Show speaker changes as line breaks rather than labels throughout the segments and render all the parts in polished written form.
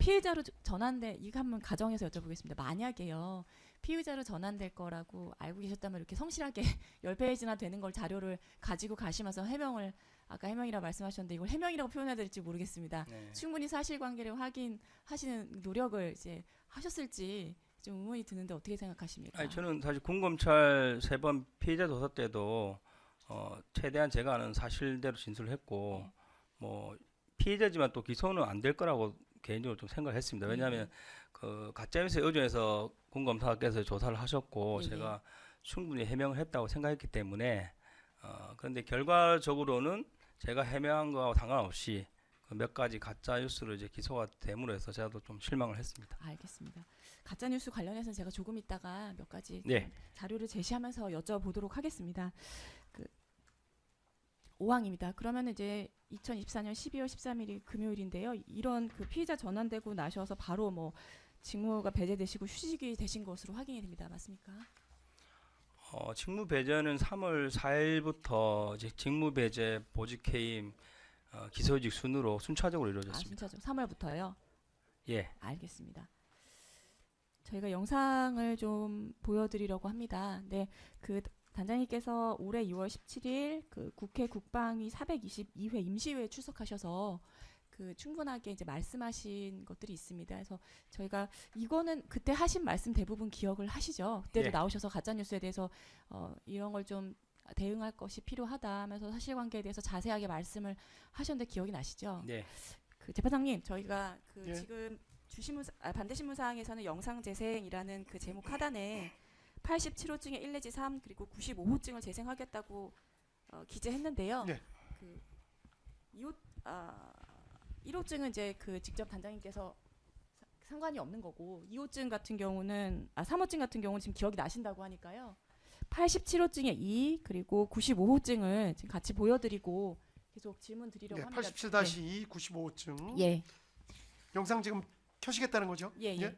피의자로 전환돼 이거 한번 가정해서 여쭤보겠습니다. 만약에요 피의자로 전환될 거라고 알고 계셨다면 이렇게 성실하게 10페이지나 되는 걸 자료를 가지고 가시면서 해명을 아까 해명이라고 말씀하셨는데 이걸 해명이라고 표현해야 될지 모르겠습니다.
네.
충분히 사실관계를 확인하시는 노력을 이제 하셨을지 좀 의문이 드는데 어떻게 생각하십니까?
아니, 저는 사실 군검찰 3번 피의자 조사 때도 최대한 제가 아는 사실대로 진술을 했고 뭐 피의자지만 또 기소는 안 될 거라고 개인적으로 좀 생각했습니다. 왜냐하면 그 가짜뉴스에 의존해서 군검사께서 조사를 하셨고 제가 충분히 해명을 했다고 생각했기 때문에 그런데 결과적으로는 제가 해명한 거하고 상관없이 그 몇 가지 가짜 뉴스로 이제 기소가 됨으로 해서 제가 좀 실망을 했습니다.
알겠습니다. 가짜 뉴스 관련해서는 제가 조금 있다가 몇 가지
네.
자료를 제시하면서 여쭤보도록 하겠습니다. 5항입니다. 그러면 이제 2024년 12월 13일이 금요일인데요. 이런 그 피의자 전환되고 나셔서 바로 뭐 직무가 배제되시고 휴직이 되신 것으로 확인이 됩니다. 맞습니까?
직무 배제는 3월 4일부터 이제 직무 배제, 보직 해임, 기소직 순으로 순차적으로 이루어졌습니다.
순차적 3월부터요.
예.
알겠습니다. 저희가 영상을 좀 보여드리려고 합니다. 네, 그 단장님께서 올해 2월 17일 그 국회 국방위 422회 임시회에 출석하셔서 그 충분하게 이제 말씀하신 것들이 있습니다. 그래서 저희가 이거는 그때 하신 말씀 대부분 기억을 하시죠? 그때도
예.
나오셔서 가짜뉴스에 대해서 이런 걸 좀 대응할 것이 필요하다 하면서 사실관계에 대해서 자세하게 말씀을 하셨는데 기억이 나시죠?
네.
그 재판장님, 저희가 그
예.
지금 반대신문사항에서는 영상 재생이라는 그 제목 하단에 87호증의 1 내지 3 그리고 95호증을 재생하겠다고 기재했는데요.
네.
그 1호증은 이제 그 직접 단장님께서 상관이 없는 거고 2호증 같은 경우는 3호증 같은 경우는 지금 기억이 나신다고 하니까요. 87호증의 2 그리고 95호증을 지금 같이 보여드리고 계속 질문 드리려고
네,
합니다.
87-2 95호증.
예.
영상 지금 켜시겠다는 거죠?
예, 예.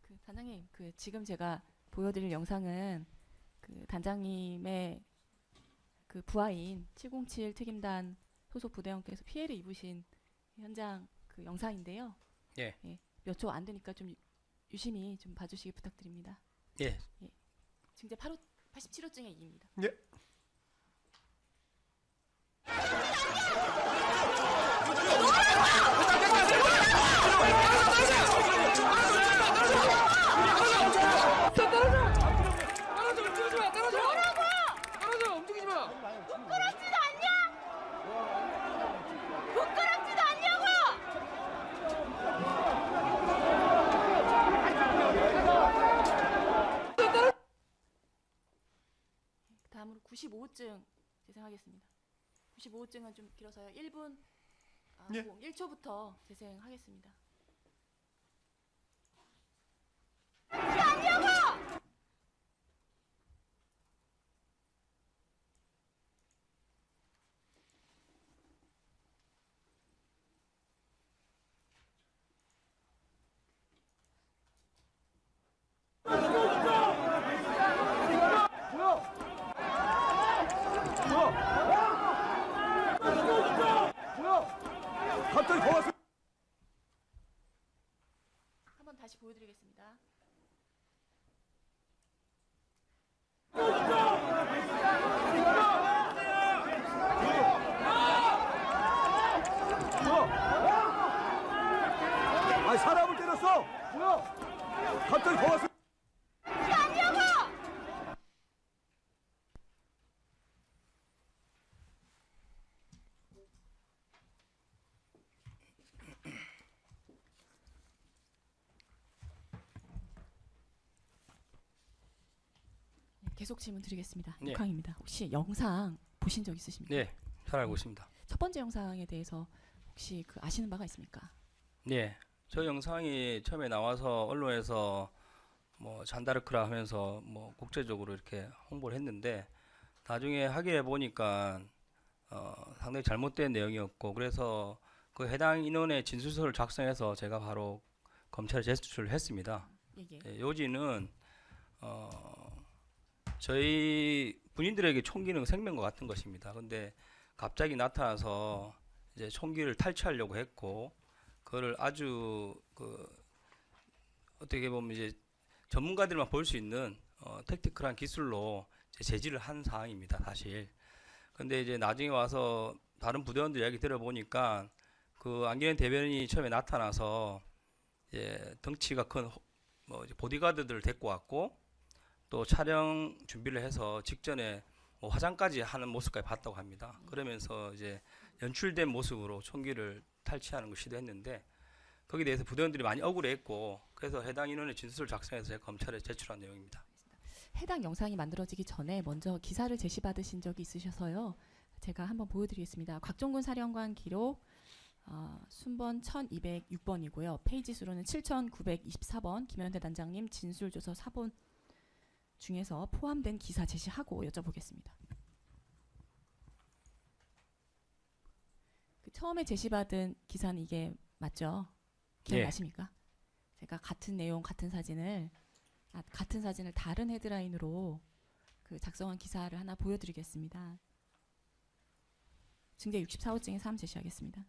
그 단장님, 그 지금 제가 보여드릴 영상은 그 단장님의 그 부하인 707 특임단 소속 부대원께서 피해를 입으신 현장 그 영상인데요.
예.
몇 초 안 되니까 좀 유심히 좀 봐주시기 부탁드립니다.
예.
지금 이제 87호증의 2입니다.
네.
다음으로 95호증 재생하겠습니다. 95호증은 좀 길어서요. 1분
예.
1초부터 재생하겠습니다. 한번 다시 보여드리겠습니다.
아 사람을 때렸어. 뭐야? 갑자기 더 왔어.
계속 질문 드리겠습니다.
네.
육항입니다. 혹시 영상 보신 적 있으십니까?
네, 잘 알고 있습니다.
첫 번째 영상에 대해서 혹시 그 아시는 바가 있습니까?
네, 저 영상이 처음에 나와서 언론에서 뭐 잔다르크라 하면서 뭐 국제적으로 이렇게 홍보를 했는데 나중에 확인해 보니까 상당히 잘못된 내용이었고 그래서 그 해당 인원의 진술서를 작성해서 제가 바로 검찰에 제출을 했습니다.
예, 예.
예, 요지는 저희 군인들에게 총기는 생명과 같은 것입니다. 근데 갑자기 나타나서 이제 총기를 탈취하려고 했고 그거를 아주 그 어떻게 보면 이제 전문가들만 볼 수 있는 택티컬한 기술로 이제 제지를 한 사항입니다, 사실. 근데 이제 나중에 와서 다른 부대원들 이야기 들어보니까 그 안기현 대변인이 처음에 나타나서 이제 덩치가 큰 뭐 보디가드들을 데리고 왔고 또 촬영 준비를 해서 직전에 뭐 화장까지 하는 모습까지 봤다고 합니다. 그러면서 이제 연출된 모습으로 총기를 탈취하는 걸 시도했는데 거기에 대해서 부대원들이 많이 억울해했고 그래서 해당 인원의 진술을 작성해서 제가 검찰에 제출한 내용입니다.
해당 영상이 만들어지기 전에 먼저 기사를 제시받으신 적이 있으셔서요. 제가 한번 보여드리겠습니다. 곽종근 사령관 기록 순번 1206번이고요. 페이지 수로는 7924번 김현대 단장님 진술조서 4번 중에서 포함된 기사 제시하고 여쭤보겠습니다. 그 처음에 제시받은 기사는 이게 맞죠? 기억나십니까? 제가 같은 내용, 같은 사진을 다른 헤드라인으로 그 작성한 기사를 하나 보여드리겠습니다. 증제 64호증에 3 제시하겠습니다.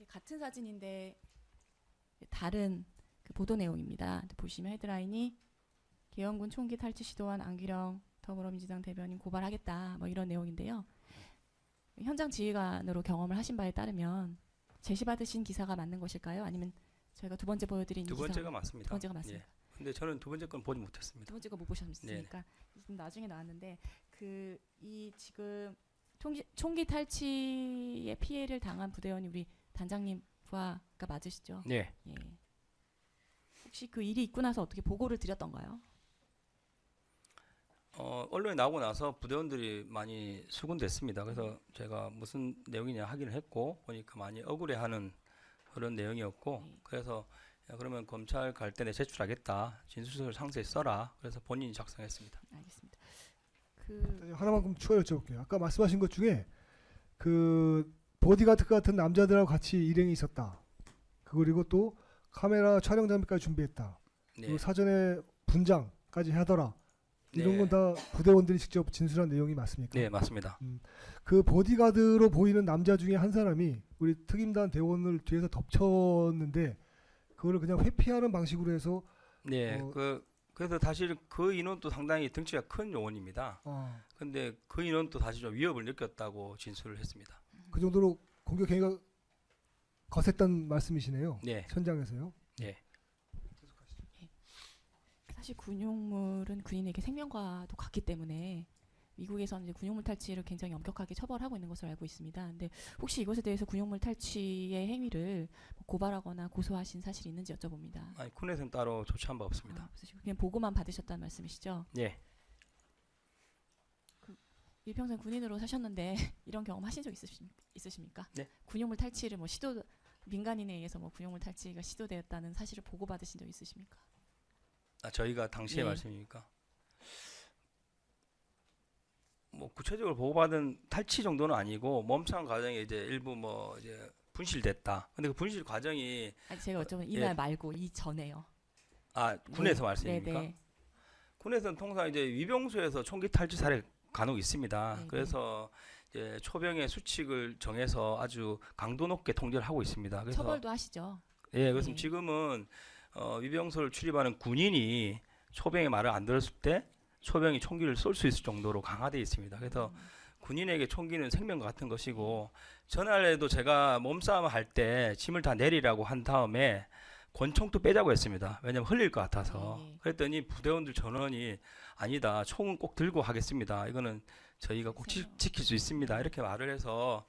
같은 사진인데 다른 그 보도 내용입니다. 보시면 헤드라인이 계엄군 총기 탈취 시도한 안기령 더불어민주당 대변인 고발하겠다 뭐 이런 내용인데요. 현장 지휘관으로 경험을 하신 바에 따르면 제시받으신 기사가 맞는 것일까요? 아니면 저희가 두 번째 보여드린
두 번째가 맞습니다.
두 번째가 맞습니다.
예. 근데 저는 두 번째 건 보지 못했습니다.
두 번째 거 못 보셨으니까 지금 나중에 나왔는데 그 이 지금 총기 탈취의 피해를 당한 부대원이 우리 단장님 부하가 맞으시죠?
네.
예. 혹시 그 일이 있고 나서 어떻게 보고를 드렸던가요?
언론에 나오고 나서 부대원들이 많이 수군됐습니다. 그래서 제가 무슨 내용이냐 확인을 했고 보니까 많이 억울해하는 그런 내용이었고
네.
그래서 야, 그러면 검찰 갈 때 내 제출하겠다. 진술서를 상세히 써라. 그래서 본인이 작성했습니다.
알겠습니다. 그
하나만큼 추가 여쭤볼게요. 아까 말씀하신 것 중에 그 보디가드 같은 남자들하고 같이 일행이 있었다. 그리고 또 카메라 촬영 장비까지 준비했다.
네.
그리고 사전에 분장까지 하더라. 이런
네.
건 다 부대원들이 직접 진술한 내용이 맞습니까?
네, 맞습니다.
그 보디가드로 보이는 남자 중에 한 사람이 우리 특임단 대원을 뒤에서 덮쳤는데 그거를 그냥 회피하는 방식으로 해서
네. 그래서 사실 그 인원도 상당히 덩치가 큰 요원입니다. 근데 그 인원도 사실 좀 위협을 느꼈다고 진술을 했습니다.
그 정도로 공격 행위가 거셌다는 말씀이시네요.
네.
현장에서요.
네.
사실 군용물은 군인에게 생명과도 같기 때문에 미국에서는 이제 군용물 탈취를 굉장히 엄격하게 처벌하고 있는 것으로 알고 있습니다. 근데 혹시 이것에 대해서 군용물 탈취의 행위를 고발하거나 고소하신 사실이 있는지 여쭤봅니다.
아니, 군에서는 따로 조치한 바 없습니다.
없으시고 그냥 보고만 받으셨다는 말씀이시죠?
네.
일평생 군인으로 사셨는데 이런 경험 하신 적 있으십니까?
네.
군용물 탈취를 뭐 민간인에 의해서 뭐 군용물 탈취가 시도되었다는 사실을 보고받으신 적 있으십니까?
저희가 당시에
예.
말씀입니까? 뭐 구체적으로 보고받은 탈취 정도는 아니고 몸상 과정에 이제 일부 뭐 이제 분실됐다. 근데 그 분실 과정이
아니 제가 여쭤보면 이날
예.
말고 이 전에요.
군에서
네.
말씀입니까?
네.
군에서는 통상 이제 위병소에서 총기 탈취 사례 간혹 있습니다.
네,
그래서 이제 초병의 수칙을 정해서 아주 강도 높게 통제를 하고 있습니다. 그래서
처벌도 하시죠.
예, 그래서
네.
지금은 위병소를 출입하는 군인이 초병의 말을 안 들었을 때 초병이 총기를 쏠 수 있을 정도로 강화되어 있습니다. 그래서 군인에게 총기는 생명과 같은 것이고 전날에도 제가 몸싸움 할 때 짐을 다 내리라고 한 다음에 권총도 빼자고 했습니다. 왜냐면 흘릴 것 같아서.
예.
그랬더니 부대원들 전원이 아니다. 총은 꼭 들고 하겠습니다. 이거는 저희가 꼭 지킬 수 있습니다. 이렇게 말을 해서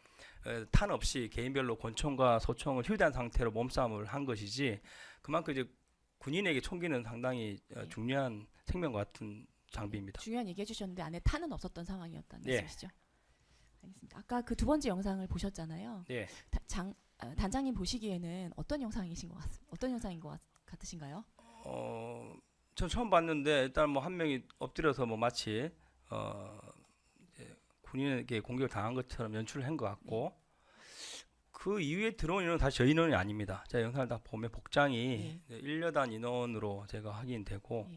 탄 없이 개인별로 권총과 소총을 휴대한 상태로 몸싸움을 한 것이지 그만큼 이제 군인에게 총기는 상당히 중요한 생명과 같은 장비입니다.
중요한 얘기 해주셨는데 안에 탄은 없었던 상황이었다는
예.
말씀이시죠? 알겠습니다. 아까 그 두 번째 영상을 보셨잖아요.
네.
단장님 보시기에는 어떤 영상이신 것 같습니다. 어떤 영상인 것 같으신가요?
전 처음 봤는데 일단 뭐 한 명이 엎드려서 뭐 마치 이제 군인에게 공격을 당한 것처럼 연출을 한 것 같고 그 이후에 들어온 인원은 다시 저희 인원이 아닙니다. 제가 영상을 다 보면 복장이 1여단 인원으로 제가 확인되고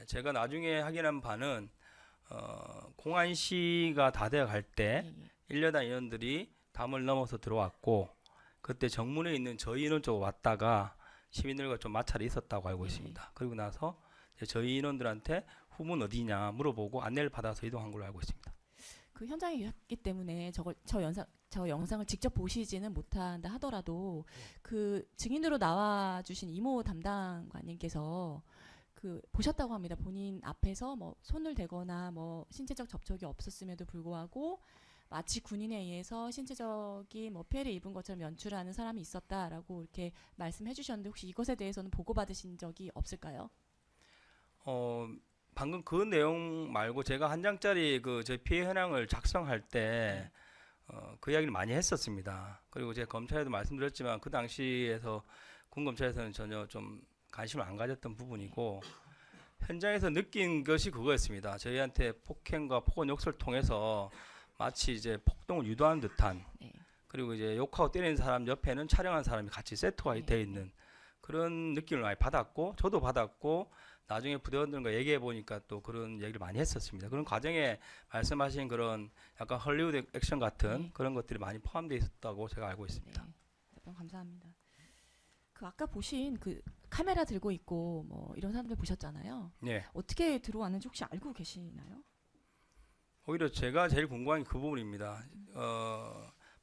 제가 나중에 확인한 바는 공안시가 다 되어 갈 때 1여단 인원들이 담을 넘어서 들어왔고 그때 정문에 있는 저희 인원 쪽으로 왔다가 시민들과 좀 마찰이 있었다고 알고 있습니다. 그리고 나서 이제 저희 인원들한테 후문 어디냐 물어보고 안내를 받아서 이동한 걸로 알고 있습니다.
그 현장에 계셨기 때문에 저 영상을 직접 보시지는 못한다 하더라도 그 증인으로 나와 주신 이모 담당관님께서 그 보셨다고 합니다. 본인 앞에서 뭐 손을 대거나 뭐 신체적 접촉이 없었음에도 불구하고 마치 군인에 의해서 신체적인 뭐 피해를 입은 것처럼 연출하는 사람이 있었다라고 이렇게 말씀해 주셨는데 혹시 이것에 대해서는 보고받으신 적이 없을까요?
방금 그 내용 말고 제가 한 장짜리 그 제 피해 현황을 작성할 때 그 이야기를 많이 했었습니다. 그리고 제가 검찰에도 말씀드렸지만 그 당시에서 군 검찰에서는 전혀 좀 관심을 안 가졌던 부분이고 현장에서 느낀 것이 그거였습니다. 저희한테 폭행과 폭언 욕설을 통해서 마치 이제 폭동을 유도하는 듯한 그리고 이제 욕하고 때리는 사람 옆에는 촬영한 사람이 같이 세트가 되어 있는 그런 느낌을 많이 받았고 저도 받았고 나중에 부대원들과 얘기해 보니까 또 그런 얘기를 많이 했었습니다. 그런 과정에 말씀하신 그런 약간 헐리우드 액션 같은 그런 것들이 많이 포함되어 있었다고 제가 알고 있습니다.
네. 답변 감사합니다. 그 아까 보신 그 카메라 들고 있고 뭐 이런 사람들 보셨잖아요.
네.
어떻게 들어왔는지 혹시 알고 계시나요?
오히려 제가 제일 궁금한 게 그 부분입니다.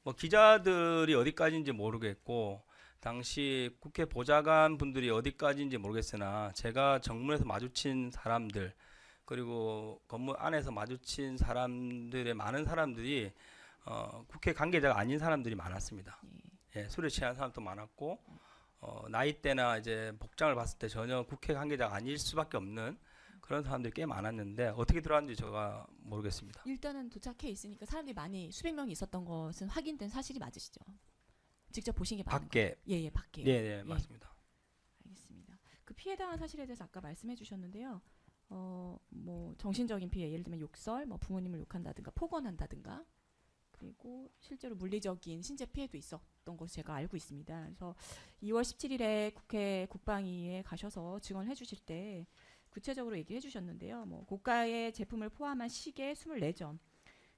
뭐 기자들이 어디까지인지 모르겠고 당시 국회 보좌관 분들이 어디까지인지 모르겠으나 제가 정문에서 마주친 사람들 그리고 건물 안에서 마주친 사람들의 많은 사람들이 국회 관계자가 아닌 사람들이 많았습니다. 예, 술에 취한 사람도 많았고 나이대나 이제 복장을 봤을 때 전혀 국회 관계자가 아닐 수밖에 없는 그런 사람들이 꽤 많았는데 어떻게 들어왔는지 제가 모르겠습니다.
일단은 도착해 있으니까 사람들이 많이 수백 명이 있었던 것은 확인된 사실이 맞으시죠? 직접 보신 게 맞는
밖에
예예 밖에.
네, 맞습니다.
알겠습니다. 그 피해당한 사실에 대해서 아까 말씀해 주셨는데요. 뭐 정신적인 피해, 예를 들면 욕설, 뭐 부모님을 욕한다든가 폭언한다든가, 그리고 실제로 물리적인 신체 피해도 있었던 것을 제가 알고 있습니다. 그래서 2월 17일에 국회 국방위에 가셔서 증언을 해주실 때 구체적으로 얘기해 주셨는데요. 뭐 고가의 제품을 포함한 시계 24점,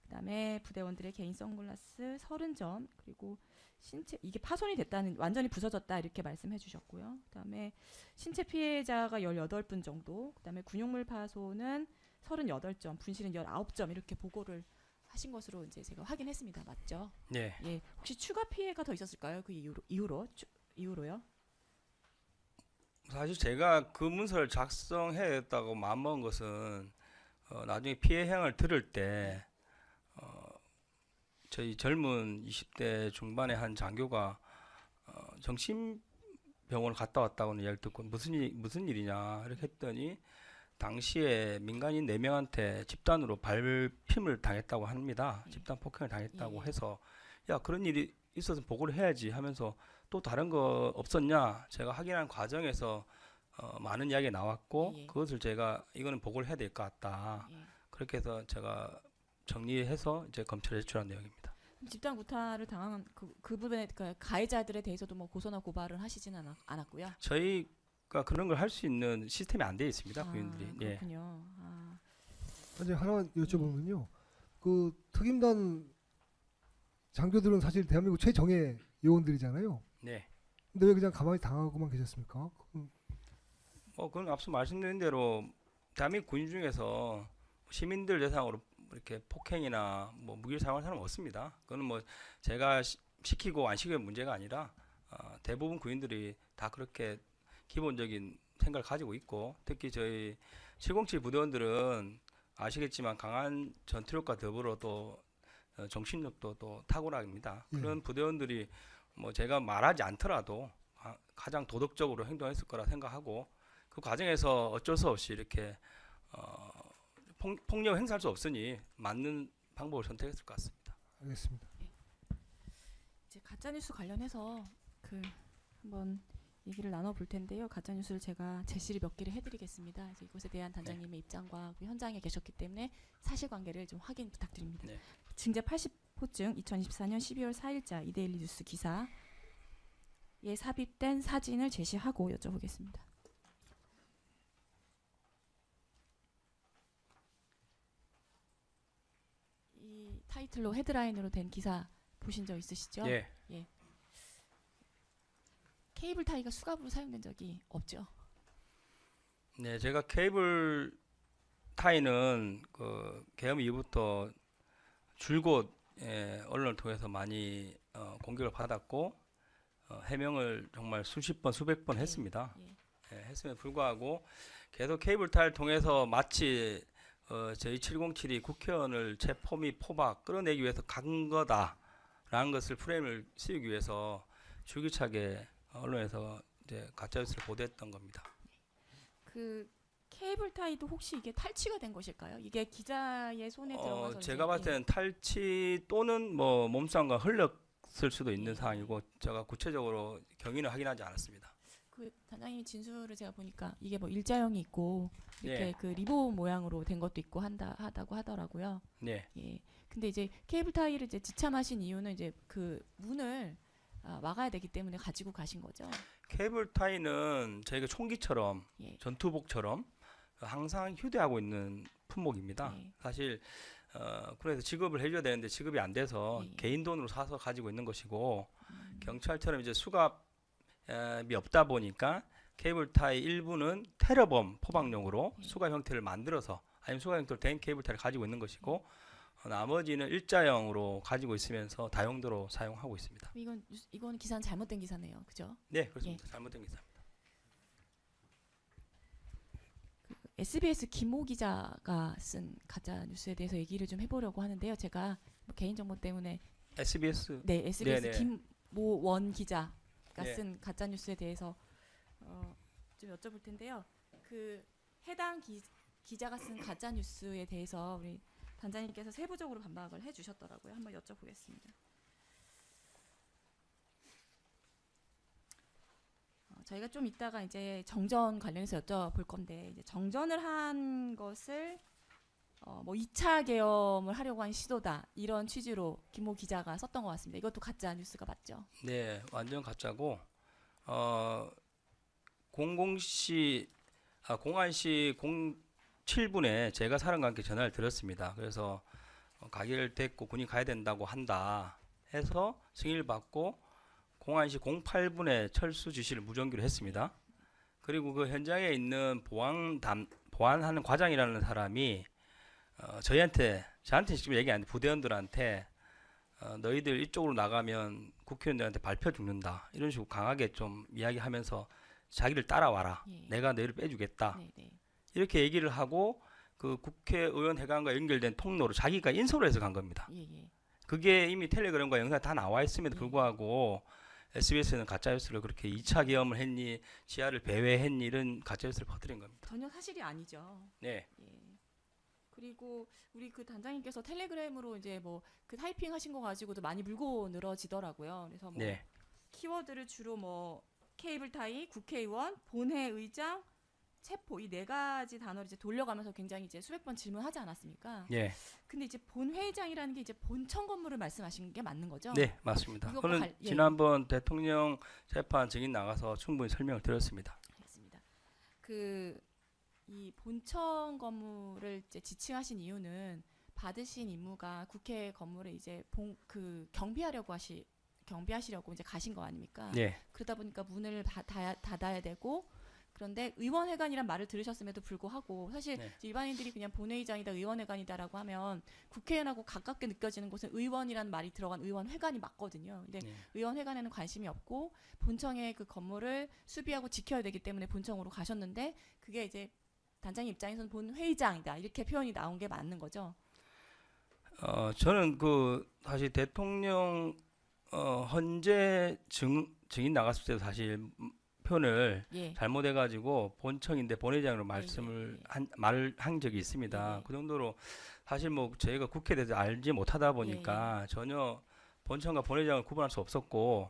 그다음에 부대원들의 개인 선글라스 30점, 그리고 신체 이게 파손이 됐다는 완전히 부서졌다 이렇게 말씀해 주셨고요. 그다음에 신체 피해자가 18분 정도, 그다음에 군용물 파손은 38점, 분실은 19점 이렇게 보고를 하신 것으로 이제 제가 확인했습니다. 맞죠?
네.
예. 혹시 추가 피해가 더 있었을까요? 그 이후로요?
사실 제가 그 문서를 작성해야겠다고 마음먹은 것은 나중에 피해 행을 들을 때 저희 젊은 20대 중반의 한 장교가 정신병원을 갔다 왔다고는 이야기를 듣고 무슨 일이냐 이렇게 했더니 당시에 민간인 4명한테 집단으로 발핌을 당했다고 합니다. 집단 폭행을 당했다고 해서 야 그런 일이 있어서 보고를 해야지 하면서 또 다른 거 없었냐 제가 확인한 과정에서 많은 이야기가 나왔고 그것을 제가 이거는 보고를 해야 될 것 같다. 그렇게 해서 제가 정리해서 이제 검찰에 제출한 내용입니다.
집단 구타를 당한 그 부분에 그러니까 가해자들에 대해서도 뭐 고소나 고발을 하시지는 않았고요.
저희가 그런 걸 할 수 있는 시스템이 안 되어 있습니다. 군인들이.
그렇군요.
이제 하나만 여쭤보면요. 그 특임단 장교들은 사실 대한민국 최정예 요원들이잖아요.
네.
근데 왜 그냥 가만히 당하고만 계셨습니까?
그건 앞서 말씀드린 대로 대한민국 군인 중에서 시민들 대상으로 이렇게 폭행이나 뭐 무기를 사용할 사람은 없습니다. 그거는 뭐 제가 시키고 안 시키는 문제가 아니라 대부분 군인들이 다 그렇게 기본적인 생각을 가지고 있고, 특히 저희 707 부대원들은 아시겠지만 강한 전투력과 더불어 또 정신력도 또 탁월합니다.
예.
그런 부대원들이 뭐 제가 말하지 않더라도 가장 도덕적으로 행동했을 거라 생각하고, 그 과정에서 어쩔 수 없이 이렇게 폭력 행사할 수 없으니 맞는 방법을 선택했을 것 같습니다.
알겠습니다.
이제 가짜 뉴스 관련해서 그 한번 얘기를 나눠 볼 텐데요. 가짜 뉴스를 제가 제시를 몇 개를 해드리겠습니다. 그래서 이것에 대한 단장님의 입장과 그 현장에 계셨기 때문에 사실관계를 좀 확인 부탁드립니다.
네.
증제 80호증 2024년 12월 4일자 이데일리 뉴스 기사에 삽입된 사진을 제시하고 여쭤보겠습니다. 이 타이틀로 헤드라인으로 된 기사 보신 적 있으시죠?
예.
케이블 타이가 수갑으로 사용된 적이 없죠.
네, 제가 케이블 타이는 그 계엄 이후부터 줄곧 언론을 통해서 많이 공격을 받았고 해명을 정말 수십 번, 수백 번
예,
했습니다.
예.
했음에 불구하고 계속 케이블 타이를 통해서 마치 저희 707이 국회의원을 체포 및 포박 끌어내기 위해서 간 거다라는 것을 프레임을 씌우기 위해서 줄기차게 언론에서 이제 가짜 뉴스를 보도했던 겁니다.
그 케이블 타이도 혹시 이게 탈취가 된 것일까요? 이게 기자의 손에 들어가서
제가
이제,
봤을 때는 탈취 또는 뭐 몸싸움과 흘렸을 수도 있는
예.
상황이고, 제가 구체적으로 경위는 확인하지 않았습니다.
그 단장님 진술을 제가 보니까 이게 뭐 일자형이 있고 이렇게
예.
그 리본 모양으로 된 것도 있고 하다고 하더라고요.
네,
예. 근데 이제 케이블 타이를 이제 지참하신 이유는 이제 그 문을 막아야 되기 때문에 가지고 가신 거죠.
케이블 타이는 저희가 총기처럼
예.
전투복처럼 항상 휴대하고 있는 품목입니다.
예.
사실 군에서 지급을 해줘야 되는데 지급이 안 돼서
예.
개인 돈으로 사서 가지고 있는 것이고, 경찰처럼 이제 수갑이 없다 보니까 케이블 타이 일부는 테러범 포박용으로
예.
수갑 형태를 만들어서, 아니면 수갑 형태로 된 케이블 타이를 가지고 있는 것이고, 나머지는 일자형으로 가지고 있으면서 다용도로 사용하고 있습니다.
이건 기사는 잘못된 기사네요. 그죠?
네, 그렇습니다. 잘못된 기사입니다.
SBS 김모 기자가 쓴 가짜 뉴스에 대해서 얘기를 좀 해보려고 하는데요. 제가 뭐 개인정보 때문에
SBS
네 SBS
네네.
김모원 기자가
네.
쓴 가짜 뉴스에 대해서 좀 여쭤볼 텐데요. 그 해당 기자가 쓴 가짜 뉴스에 대해서 우리 단장님께서 세부적으로 반박을 해주셨더라고요. 한번 여쭤보겠습니다. 저희가 좀 이따가 이제 정전 관련해서 여쭤볼 건데, 이제 정전을 한 것을 뭐 2차 계엄을 하려고 한 시도다, 이런 취지로 김모 기자가 썼던 것 같습니다. 이것도 가짜 뉴스가 맞죠?
네, 완전 가짜고, 공안시 07분에 제가 사령관께 전화를 드렸습니다. 그래서 가기를 됐고 군이 가야 된다고 한다 해서 승인을 받고 공안시 08분에 철수 지시를 무전기로 했습니다. 그리고 그 현장에 있는 보안하는 과장이라는 사람이 저한테 직접 얘기 안 돼, 부대원들한테 너희들 이쪽으로 나가면 국회의원들한테 밟혀 죽는다, 이런 식으로 강하게 좀 이야기하면서 자기를 따라와라,
예.
내가 너희를 빼주겠다,
네, 네.
이렇게 얘기를 하고 그 국회의원 회관과 연결된 통로로 자기가 인솔을 해서 간 겁니다.
예, 예.
그게 이미 텔레그램과 영상에 다 나와 있음에도
예.
불구하고 SBS는 가짜뉴스를 그렇게 2차 계엄을 했니, 지하를 배회했니, 이런 가짜뉴스를 퍼뜨린 겁니다.
전혀 사실이 아니죠.
네,
예. 그리고 우리 그 단장님께서 텔레그램으로 이제 뭐 그 타이핑 하신 거 가지고도 많이 물고 늘어지더라고요. 그래서 뭐
네,
키워드를 주로 뭐 케이블 타이, 국회의원, 본회의장, 체포, 이 네 가지 단어를 이제 돌려가면서 굉장히 이제 수백 번 질문하지 않았습니까?
네,
근데 이제 본회의장이라는 게 이제 본청 건물을 말씀하시는 게 맞는 거죠?
네, 맞습니다.
이것과
그는
예.
지난번 대통령 재판 증인 나가서 충분히 설명을 드렸습니다.
알겠습니다. 그 이 본청 건물을 이제 지칭하신 이유는 받으신 임무가 국회 건물에 이제 경비하시려고 이제 가신 거 아닙니까?
네,
그러다 보니까 문을 닫아야 되고, 그런데 의원회관이란 말을 들으셨음에도 불구하고 사실
네.
일반인들이 그냥 본회의장이다 의원회관이다라고 하면 국회의원하고 가깝게 느껴지는 곳은 의원이라는 말이 들어간 의원회관이 맞거든요. 근데
네.
의원회관에는 관심이 없고 본청의 그 건물을 수비하고 지켜야 되기 때문에 본청으로 가셨는데 그게 이제 단장님 입장에서는 본회의장이다 이렇게 표현이 나온 게 맞는 거죠.
저는 그 사실 대통령 헌재 증인 나갔을 때도 사실 표현을
예.
잘못해가지고 본청인데 본회장으로 말씀을
예.
말을 한 적이 있습니다.
예.
그 정도로 사실 뭐 저희가 국회에 대해서 알지 못하다 보니까 전혀 본청과 본회장을 구분할 수 없었고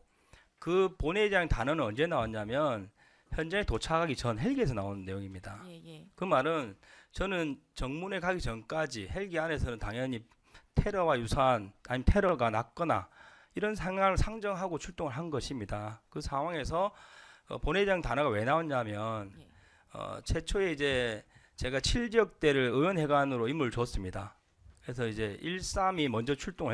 그 본회장 단어는 언제 나왔냐면 현장에 도착하기 전 헬기에서 나오는 내용입니다.
예.
그 말은 저는 정문에 가기 전까지 헬기 안에서는 당연히 테러와 유사한 아니면 테러가 났거나 이런 상황을 상정하고 출동을 한 것입니다. 그 상황에서 본회장 단어가 왜 나왔냐면
예.
최초에 이제 제가 7지역대를 의원회관으로 임무를 줬습니다. 그래서 이제 132 먼저 출동을 했습니다.